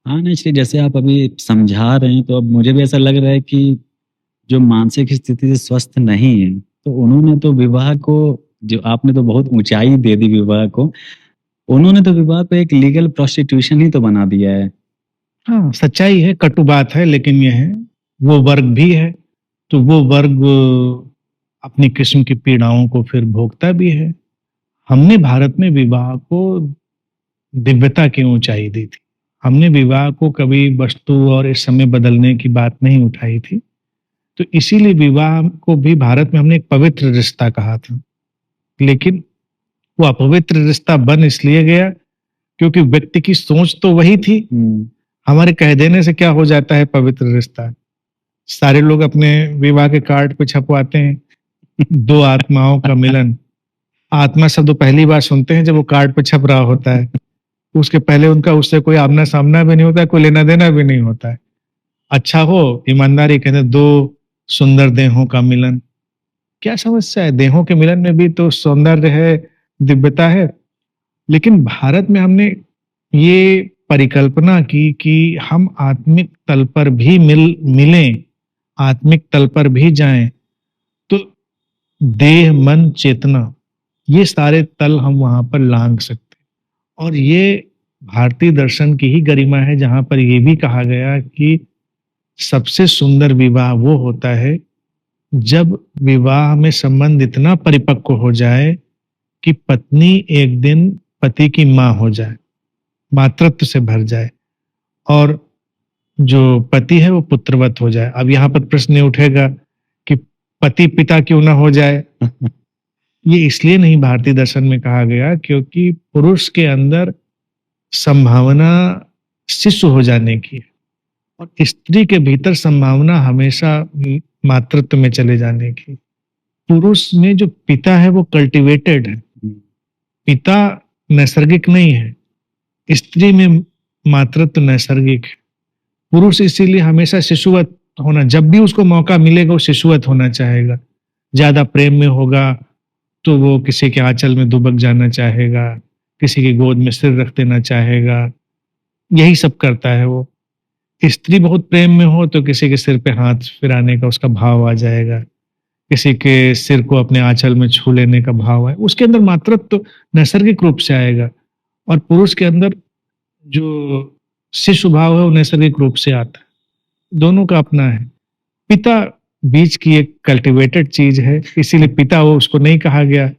हाँ, नहीं इसलिए जैसे आप अभी समझा रहे हैं, तो अब मुझे भी ऐसा लग रहा है कि जो मानसिक स्थिति से स्वस्थ नहीं है, तो उन्होंने तो विवाह को जो आपने तो बहुत ऊँचाई दे दी विवाह को, उन्होंने तो विवाह को एक लीगल प्रोस्टिट्यूशन ही तो बना दिया है। हाँ, सच्चाई है, कटु बात है, लेकिन ये है, वो वर्ग भी है, तो वो वर्ग अपनी किस्म की पीड़ाओं को फिर भोगता भी है। हमने भारत में विवाह को दिव्यता की ऊँचाई दी थी। हमने विवाह को कभी वस्तु और इस समय बदलने की बात नहीं उठाई थी। तो इसीलिए विवाह को भी भारत में हमने एक पवित्र रिश्ता कहा था। लेकिन वो अपवित्र रिश्ता बन इसलिए गया क्योंकि व्यक्ति की सोच तो वही थी। हुँ। हमारे कह देने से क्या हो जाता है पवित्र रिश्ता? सारे लोग अपने विवाह के कार्ड पे छपवाते हैं, 2 आत्माओं का मिलन। आत्मा शब्द पहली बार सुनते हैं जब वो कार्ड पे छप रहा होता है। उसके पहले उनका उससे कोई आमना-सामना भी नहीं होता है, कोई लेना-देना भी नहीं होता है। अच्छा हो, ईमानदारी कहते हैं 2 सुंदर देहों का मिलन। क्या समस्या है? देहों के मिलन में भी तो सौंदर्य है, दिव्यता है। लेकिन भारत में हमने ये परिकल्पना की कि हम आत्मिक तल पर भी मिलें, आत्मिक तल पर भी जाएँ। तो देह, मन, चेतना, ये सारे तल हम वहाँ पर लाँघ सकते हैं। और ये भारतीय दर्शन की ही गरिमा है जहाँ पर ये भी कहा गया कि सबसे सुंदर विवाह वो होता है जब विवाह में संबंध इतना परिपक्व हो जाए कि पत्नी एक दिन पति की माँ हो जाए, मातृत्व से भर जाए और जो पति है वो पुत्रवत हो जाए। अब यहाँ पर प्रश्न ये उठेगा कि पति पिता क्यों ना हो जाए? ये इसलिए नहीं भारतीय दर्शन में कहा गया क्योंकि पुरुष के अंदर संभावना शिशु हो जाने की है और स्त्री के भीतर संभावना हमेशा मातृत्व में चले जाने की। पुरुष में जो पिता है वो कल्टीवेटेड है, हुँ। पिता नैसर्गिक नहीं है। स्त्री में मातृत्व नैसर्गिक है। पुरुष इसीलिए हमेशा शिशुवत होना, जब भी उसको मौका मिलेगा वो शिशुवत होना चाहेगा। ज्यादा प्रेम में होगा तो वो किसी के आंचल में दुबक जाना चाहेगा, किसी की गोद में सिर रख देना चाहेगा, यही सब करता है वो। स्त्री बहुत प्रेम में हो तो किसी के सिर पे हाथ फिराने का उसका भाव आ जाएगा, किसी के सिर को अपने आंचल में छू लेने का भाव है, उसके अंदर मातृत्व तो नैसर्गिक रूप से आएगा। और पुरुष के अंदर जो शिशु भाव है वो नैसर्गिक रूप से आता है। दोनों का अपना है। पिता बीच की एक कल्टीवेटेड चीज है, इसीलिए पिता वो उसको नहीं कहा गया।